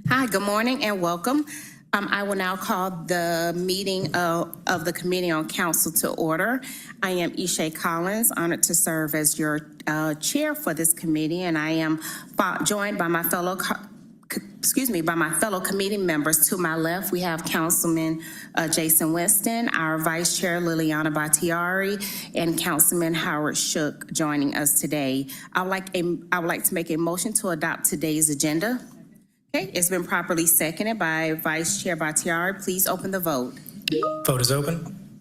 Hi, good morning and welcome. I will now call the meeting of the Committee on Council to order. I am Ishay Collins, honored to serve as your chair for this committee, and I am joined by my fellow committee members. To my left, we have Councilman Jason Winston, our Vice Chair Liliana Battiari, and Councilman Howard Shook joining us today. I would like to make a motion to adopt today's agenda. Okay, it's been properly seconded by Vice Chair Battiari. Please open the vote. Vote is open.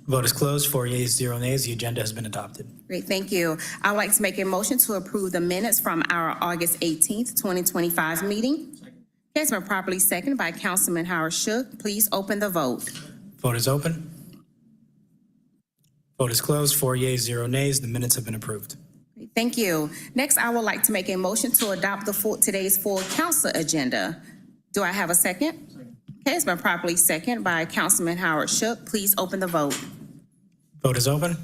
Vote is closed. 4 yeas, 0 nays. The agenda has been adopted. Great, thank you. I would like to make a motion to approve the minutes from our August 18th, 2025 meeting. Okay, it's been properly seconded by Councilman Howard Shook. Please open the vote. Vote is open. Vote is closed. 4 yeas, 0 nays. The minutes have been approved. Great, thank you. Next, I would like to make a motion to adopt today's full council agenda. Do I have a second? Okay, it's been properly seconded by Councilman Howard Shook. Please open the vote. Vote is open.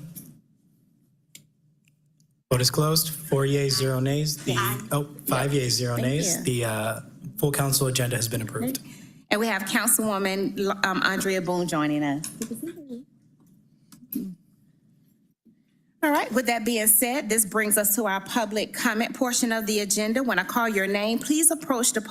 Vote is closed. 4 yeas, 0 nays. 5 yeas, 0 nays. The full council agenda has been approved. And we have Councilwoman Andrea Boone joining us. All right, with that being said, this brings us to our public comment portion of the agenda. When I call your name, please approach the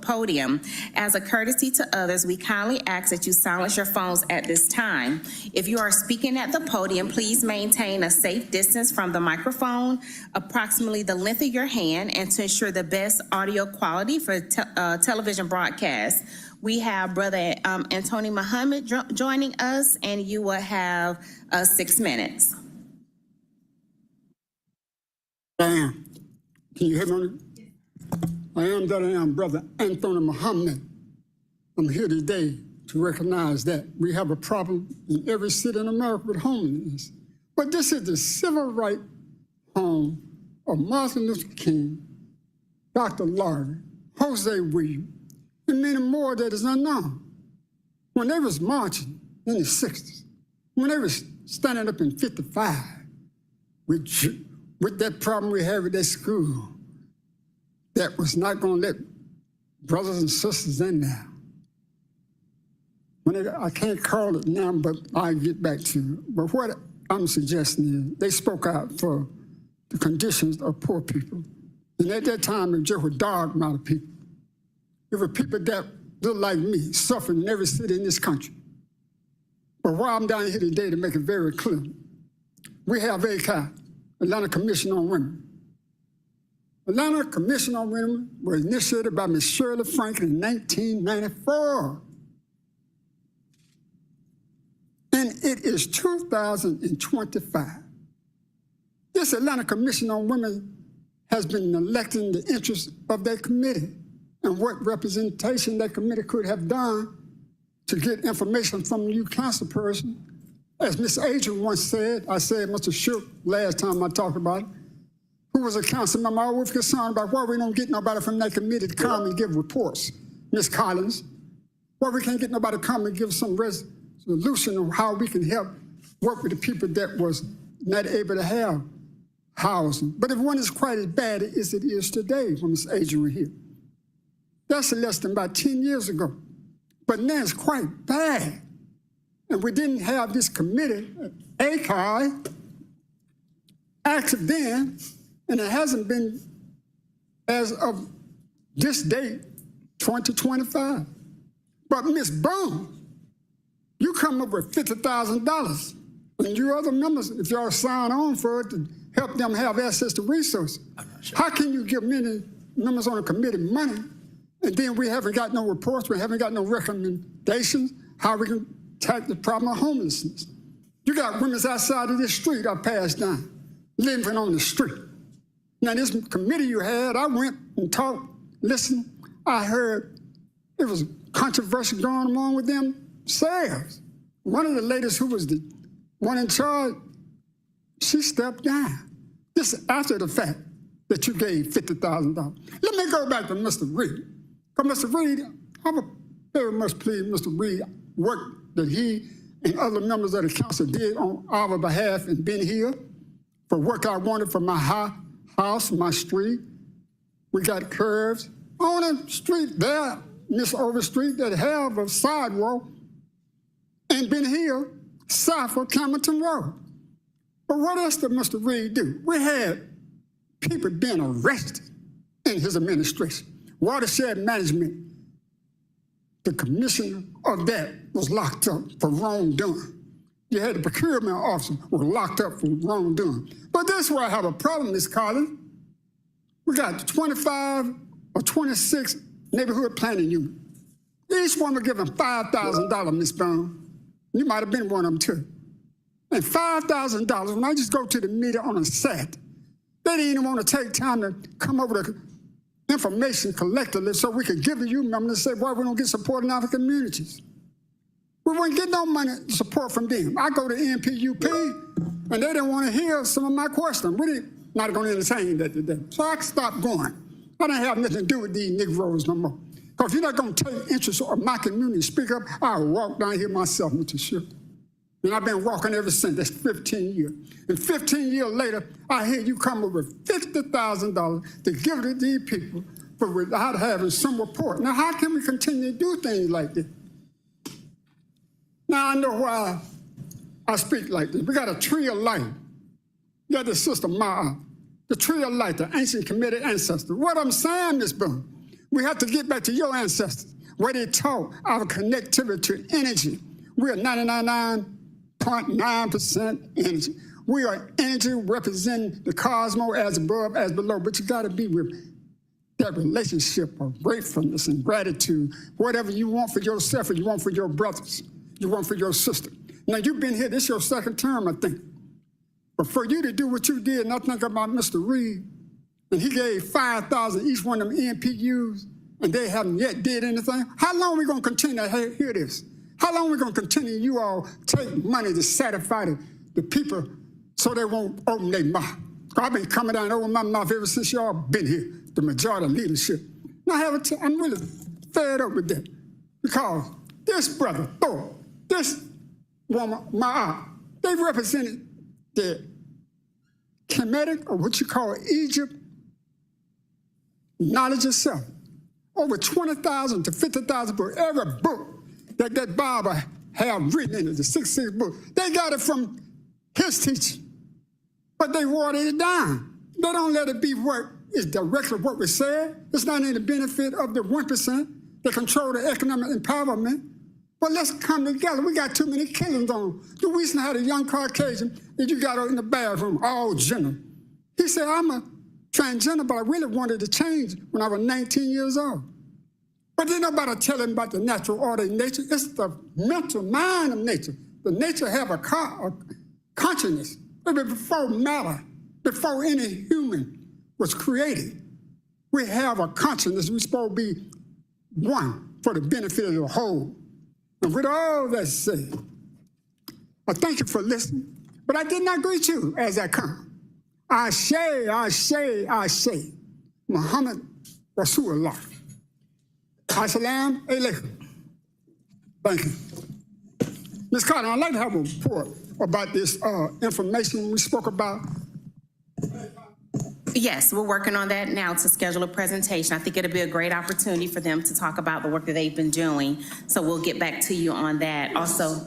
podium. As a courtesy to others, we kindly ask that you silence your phones at this time. If you are speaking at the podium, please maintain a safe distance from the microphone, approximately the length of your hand, and to ensure the best audio quality for television broadcast. We have Brother Anthony Muhammad joining us, and you will have 6 minutes. I am. Can you hear me? I am that I am, Brother Anthony Muhammad. I'm here today to recognize that we have a problem in every city in America with homelessness. But this is the civil rights home of Martin Luther King, Dr. Larry, Jose Williams, and many more that is unknown. When they was marching in the 60s, when they was standing up in 55 with that problem we had with that school that was not going to let brothers and sisters in there. I can't call it now, but I'll get back to it. But what I'm suggesting is they spoke out for the conditions of poor people. And at that time, it just was a dark amount of people. There were people that looked like me, suffering in every city in this country. But why I'm down here today to make it very clear, we have ACI, Atlanta Commission on Women. Atlanta Commission on Women was initiated by Ms. Shirley Franklin in 1994. And it is 2025. This Atlanta Commission on Women has been electing the interests of that committee and what representation that committee could have done to get information from you council person. As Ms. Adrian once said, I said Mr. Shook last time I talked about it, who was a council member, I was concerned about why we don't get nobody from that committee to come and give reports. Ms. Collins, why we can't get nobody to come and give some resolution of how we can help work with the people that was not able to have housing. But if one is quite as bad as it is today when Ms. Adrian was here. That's less than about 10 years ago. But now it's quite bad. And we didn't have this committee, ACI, active then, and it hasn't been as of this date, 2025. But Ms. Boone, you come up with $50,000, and you other members, if y'all sign on for it to help them have access to resources, how can you give many members on the committee money, and then we haven't got no reports, we haven't got no recommendations, how we can tackle the problem of homelessness? You got women outside of this street I passed down, living on the street. Now this committee you had, I went and talked, listened, I heard it was controversy going on with them themselves. One of the ladies who was the one in charge, she stepped down. This is after the fact that you gave $50,000. Let me go back to Mr. Reed. Because Mr. Reed, I would very much please Mr. Reed work that he and other members of the council did on our behalf in Ben Hill for work I wanted for my house, my street. We got curves on a street there, Miss Overstreet, that have a sidewalk and Ben Hill, south of Camerton Road. But what else did Mr. Reed do? We had people being arrested in his administration. Watershed Management, the commissioner of that was locked up for wrongdoing. You had the procurement officer was locked up for wrongdoing. But that's where I have a problem, Ms. Collins. We got 25 or 26 neighborhood planning units. Each one was given $5,000, Ms. Bone. You might have been one of them too. And $5,000, when I just go to the meter on a Saturday, they didn't even want to take time to come over to information collectively so we could give to you members and say, why we don't get support in our communities. We wouldn't get no money support from them. I go to NPUP, and they didn't want to hear some of my questions. We didn't, not going to entertain that today. So I stopped going. I don't have nothing to do with these Negroes no more. Because if you're not going to take interest of my community, speak up, I'll walk down here myself, Mr. Shook. And I've been walking ever since. That's 15 years. And 15 years later, I hear you come up with $50,000 to give to these people for without having some report. Now, how can we continue to do things like this? Now, I know why I speak like this. We got a tree of life. You got the sister Ma'a, the tree of life, the ancient committed ancestors. What I'm saying, Ms. Boone, we have to get back to your ancestors, where they taught our connectivity to energy. We are 99.9% energy. We are energy representing the cosmos as above, as below, but you gotta be with that relationship of gratefulness and gratitude, whatever you want for yourself and you want for your brothers, you want for your sister. Now, you've been here, this is your second term, I think. But for you to do what you did, and I think about Mr. Reed, and he gave 5,000 each one of them NPUs, and they haven't yet did anything. How long are we going to continue to hear this? How long are we going to continue you all take money to satisfy the people so they won't open their mouth? I've been coming down over my mouth ever since y'all been here, the majority of leadership. Now, I'm really fed up with that because this brother, Thor, this woman, Ma'at, they represented the Kemetic, or what you call Egypt, knowledge of self. Over 20,000 to 50,000 books. Every book that Bible have written in it, the 66 book, they got it from his teaching. But they watered it down. They don't let it be what is directly what we said. It's not in the benefit of the 1% that control the economic empowerment. But let's come together. We got too many killings on. You recently had a young Caucasian that you got in the bathroom, all gender. He said, I'm a transgender, but I really wanted to change when I was 19 years old. But didn't nobody tell him about the natural order of nature. It's the mental mind of nature. The nature have a consciousness. Before matter, before any human was created, we have a consciousness. We're supposed to be one for the benefit of the whole. And with all that said, I thank you for listening, but I did not greet you as I come. I say, Muhammad Rasulullah. As-salamu alaykum. Thank you. Ms. Carter, I'd like to have a report about this information we spoke about. Yes, we're working on that now to schedule a presentation. I think it'll be a great opportunity for them to talk about the work that they've been doing. So we'll get back to you on that. Also,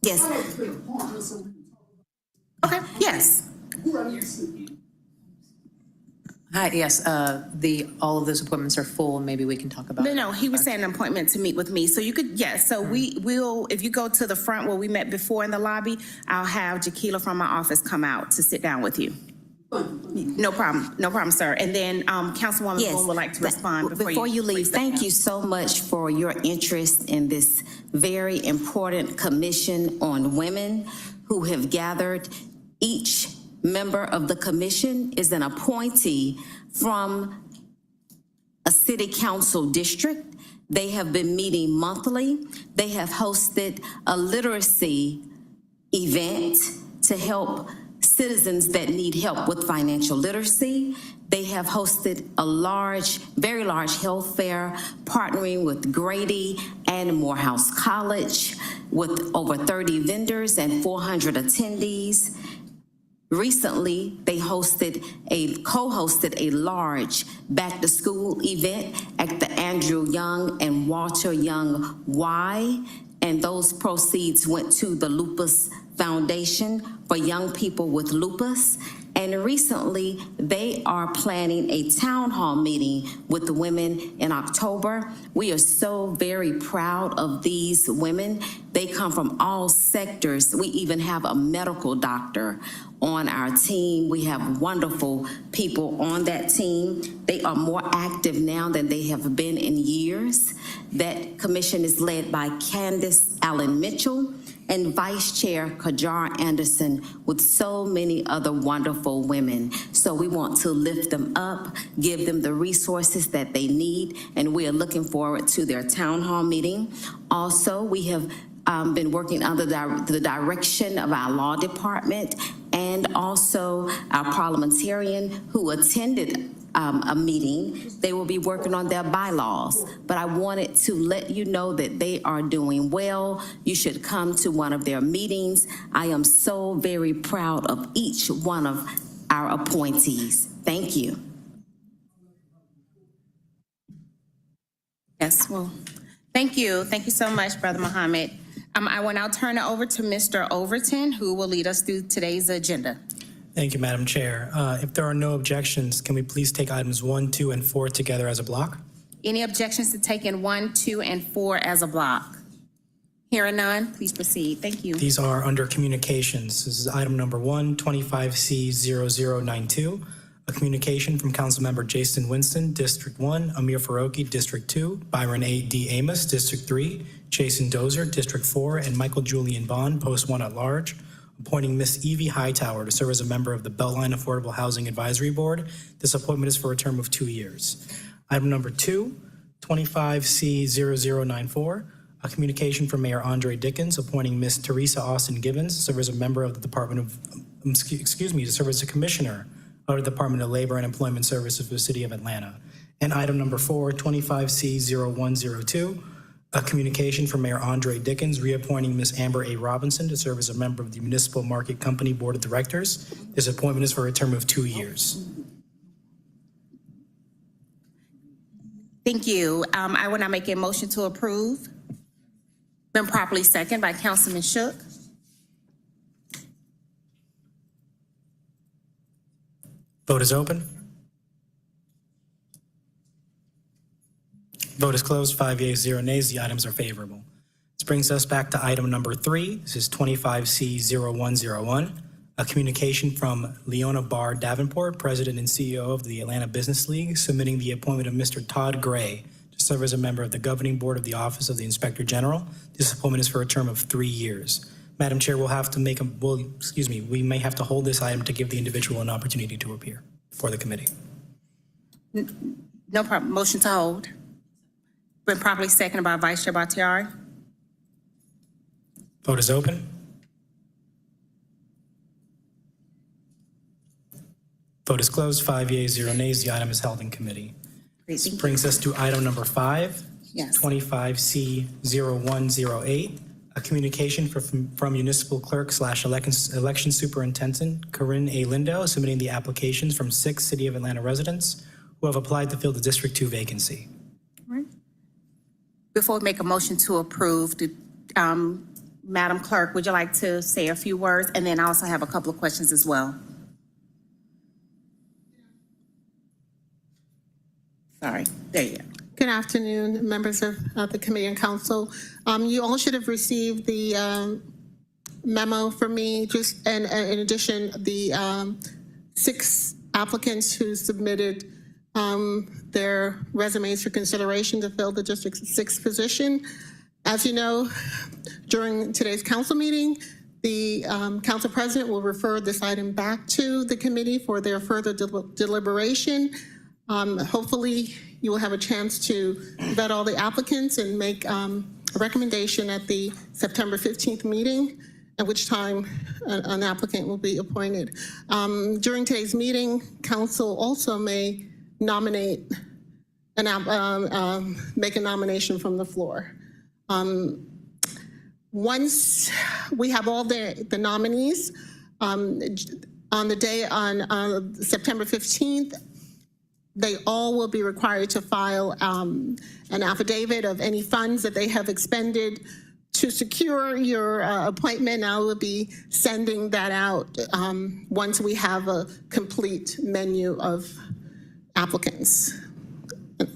yes. Okay, yes. Hi, yes, all of those appointments are full, and maybe we can talk about it. No, he was saying an appointment to meet with me. So you could, yes, so we will, if you go to the front where we met before in the lobby, I'll have Jaquila from my office come out to sit down with you. No problem, sir. And then Councilwoman Yes, Boone would like to respond before you leave. Thank you so much for your interest in this very important commission on women who have gathered. Each member of the commission is an appointee from a city council district. They have been meeting monthly. They have hosted a literacy event to help citizens that need help with financial literacy. They have hosted a very large health fair, partnering with Grady and Morehouse College with over 30 vendors and 400 attendees. Recently, they co-hosted a large back-to-school event at the Andrew Young and Walter Young Y, and those proceeds went to the Lupus Foundation for young people with lupus. And recently, they are planning a town hall meeting with the women in October. We are so very proud of these women. They come from all sectors. We even have a medical doctor on our team. We have wonderful people on that team. They are more active now than they have been in years. That commission is led by Candace Allen Mitchell and Vice Chair Kajar Anderson, with so many other wonderful women. So we want to lift them up, give them the resources that they need, and we are looking forward to their town hall meeting. Also, we have been working under the direction of our law department and also our parliamentarian who attended a meeting. They will be working on their bylaws, but I wanted to let you know that they are doing well. You should come to one of their meetings. I am so very proud of each one of our appointees. Thank you. Yes, well, thank you. Thank you so much, Brother Muhammad. I will now turn it over to Mr. Overton, who will lead us through today's agenda. Thank you, Madam Chair. If there are no objections, can we please take items 1, 2, and 4 together as a block? Any objections to taking 1, 2, and 4 as a block? Hearing none, please proceed. Thank you. These are under communications. This is item number 1, 25C0092, A communication from Councilmember Jason Winston, District 1, Amir Faroki, District 2, Byron D. Amos, District 3, Jason Dozer, District 4, and Michael Julian Bond, Post 1 at Large, appointing Ms. Evie Hightower to serve as a member of the Beltline Affordable Housing Advisory Board. This appointment is for a term of 2 years. Item number 2, 25C0094, a communication from Mayor Andre Dickens appointing Ms. Teresa Austin Gibbons to serve as a member of the Department of, to serve as a commissioner of the Department of Labor and Employment Services for the City of Atlanta. And item number 4, 25C0102, a communication from Mayor Andre Dickens reappointing Ms. Amber A. Robinson to serve as a member of the Municipal Market Company Board of Directors. This appointment is for a term of 2 years. Thank you. I will now make a motion to approve. Been properly seconded by Councilman Shook. Vote is open. Vote is closed. 5 yeas, 0 nays. The items are favorable. This brings us back to item number 3. This is 25C0101, a communication from Leona Barr Davenport, President and CEO of the Atlanta Business League, submitting the appointment of Mr. Todd Gray to serve as a member of the Governing Board of the Office of the Inspector General. This appointment is for a term of 3 years. Madam Chair, we may have to hold this item to give the individual an opportunity to appear for the committee. No problem. Motion to hold. Been properly seconded by Vice Chair Bakhtiari. Vote is open. Vote is closed. 5 yeas, 0 nays. The item is held in committee. Great, This thank you. brings us to item number 5, Yes. 25C0108, a communication from Municipal Clerk / Election Superintendent Corinne A. Lindo, submitting the applications from 6 City of Atlanta residents who have applied to fill the District 2 vacancy. Before we make a motion to approve, Madam Clerk, would you like to say a few words? And then I also have a couple of questions as well. Sorry, there you go. Good afternoon, members of the committee and council. You all should have received the memo from me, and in addition, the 6 applicants who submitted their resumes for consideration to fill the District 6 position. As you know, during today's council meeting, the council president will refer this item back to the committee for their further deliberation. Hopefully, you will have a chance to vet all the applicants and make a recommendation at the September 15th meeting, at which time an applicant will be appointed. During today's meeting, council also may nominate and make a nomination from the floor. Once we have all the nominees, on the day on September 15th, they all will be required to file an affidavit of any funds that they have expended to secure your appointment. I will be sending that out once we have a complete menu of applicants. Thank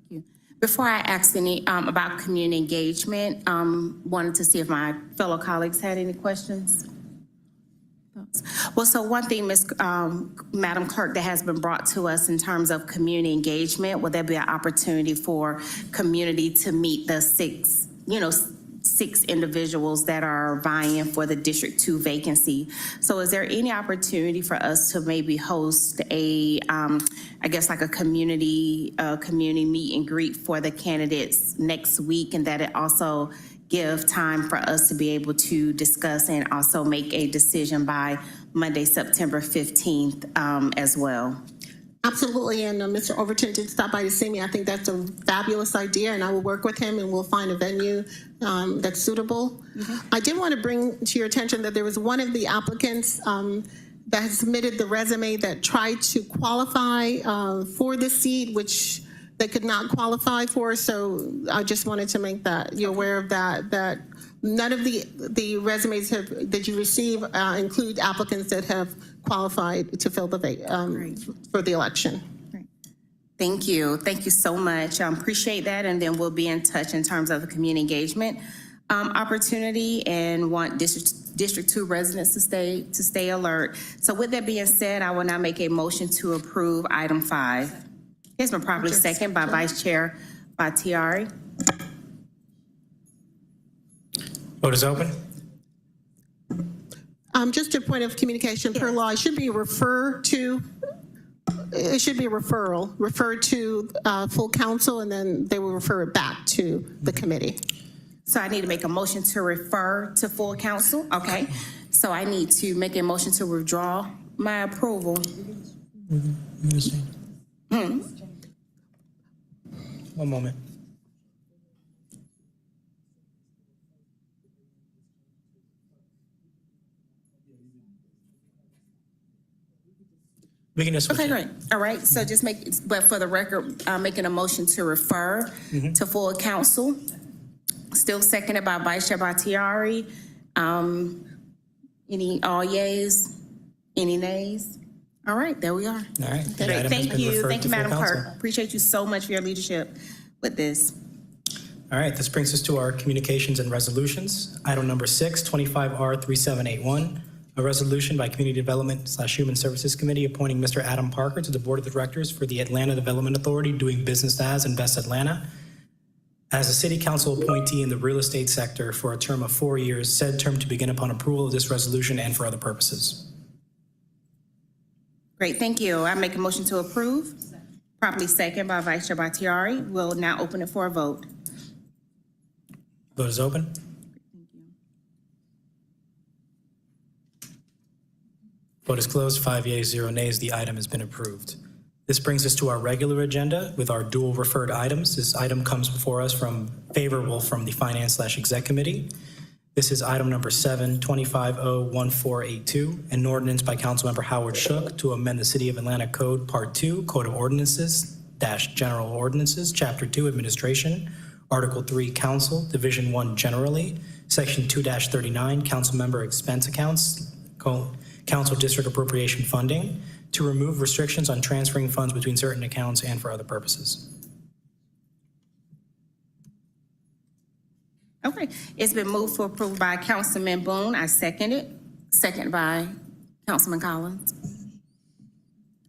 you. Before I ask any about community engagement, wanted to see if my fellow colleagues had any questions. Well, so one thing, Madam Clerk, that has been brought to us in terms of community engagement, would there be an opportunity for community to meet the 6 individuals that are vying for the District 2 vacancy? So is there any opportunity for us to maybe host a, I guess like a community meet and greet for the candidates next week, and that it also give time for us to be able to discuss and also make a decision by Monday, September 15th as well? Absolutely, and Mr. Overton did stop by to see me. I think that's a fabulous idea, and I will work with him and we'll find a venue that's suitable. I did want to bring to your attention that there was one of the applicants that has submitted the resume that tried to qualify for the seat, which they could not qualify for. So I just wanted to make that you aware of that none of the resumes that you receive include applicants that have qualified to fill the for the election. Great. Thank you. Thank you so much. Appreciate that. And then we'll be in touch in terms of the community engagement. opportunity and want District 2 residents to stay alert. So with that being said, I will now make a motion to approve item 5. It's been properly seconded by Vice Chair Batiari. Vote is open. Just a point of communication per law, it should be referred to, it should be a referral, referred to full council, and then they will refer it back to the committee. So I need to make a motion to refer to full council, okay? So I need to make a motion to withdraw my approval. One moment. We can just switch Okay, it. great. All right, so just but for the record, I'm making a motion to refer to full council. Still seconded by Vice Chair Batiari. Any all yays? Any nays? All right, there we are. All right. the Great, item has thank been you. referred Thank to you, full Madam council. Clerk. Appreciate you so much for your leadership with this. All right, this brings us to our communications and resolutions. Item number 6, 25R3781, a resolution by Community Development/Human Services Committee appointing Mr. Adam Parker to the Board of Directors for the Atlanta Development Authority, doing business as Invest Atlanta, as a city council appointee in the real estate sector for a term of 4 years, said term to begin upon approval of this resolution and for other purposes. Great, thank you. I make a motion to approve. Properly seconded by Vice Chair Batiari. We'll now open it for a vote. Vote is open. Vote is closed. 5 yeas, 0 nays. The item has been approved. This brings us to our regular agenda with our dual referred items. This item comes before us favorable from the Finance/Exec Committee. This is item number 7, 25O1482, an ordinance by Councilmember Howard Shook to amend the City of Atlanta Code Part 2, Code of Ordinances, General Ordinances, Chapter 2, Administration, Article 3, Council, Division 1 generally, Section 2-39, Council Member Expense Accounts, Council District Appropriation Funding, to remove restrictions on transferring funds between certain accounts and for other purposes. Okay, it's been moved for approval by Councilman Boone. I second it. Second by Councilman Collins.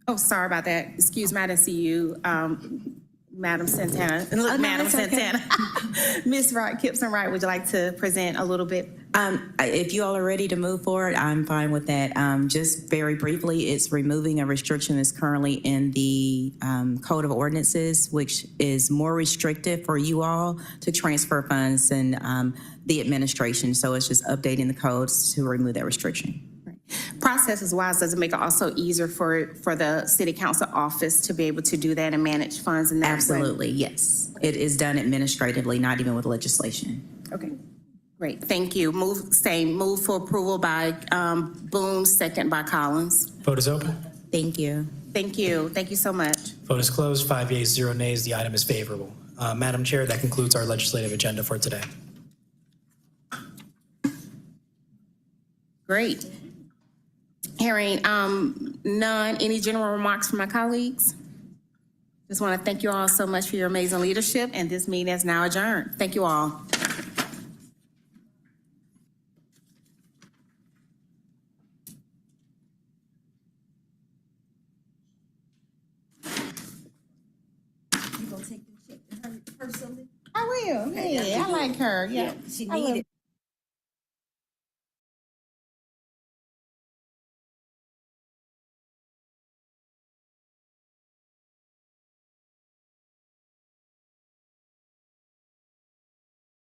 Oh, sorry about that. Excuse me, I didn't see you, Madam Santana. Look, Madam Santana. Ms. Gibson Wright, would you like to present a little bit? If you all are ready to move forward, I'm fine with that. Just very briefly, it's removing a restriction that's currently in the Code of Ordinances, which is more restrictive for you all to transfer funds than the administration. So it's just updating the codes to remove that restriction. Processes wise, does it make it also easier for the city council office to be able to do that and manage funds in that way? Absolutely, yes. It is done administratively, not even with legislation. Okay, great, thank you. Move for approval by Boone, second by Collins. Vote is open. Thank you. Thank you so much. Vote is closed. 5 yeas, 0 nays. The item is favorable. Madam Chair, that concludes our legislative agenda for today. Great. Hearing none, any general remarks from my colleagues? Just want to thank you all so much for your amazing leadership, and this meeting is now adjourned. Thank you all. I will. Yeah, I like her. Yeah. She needed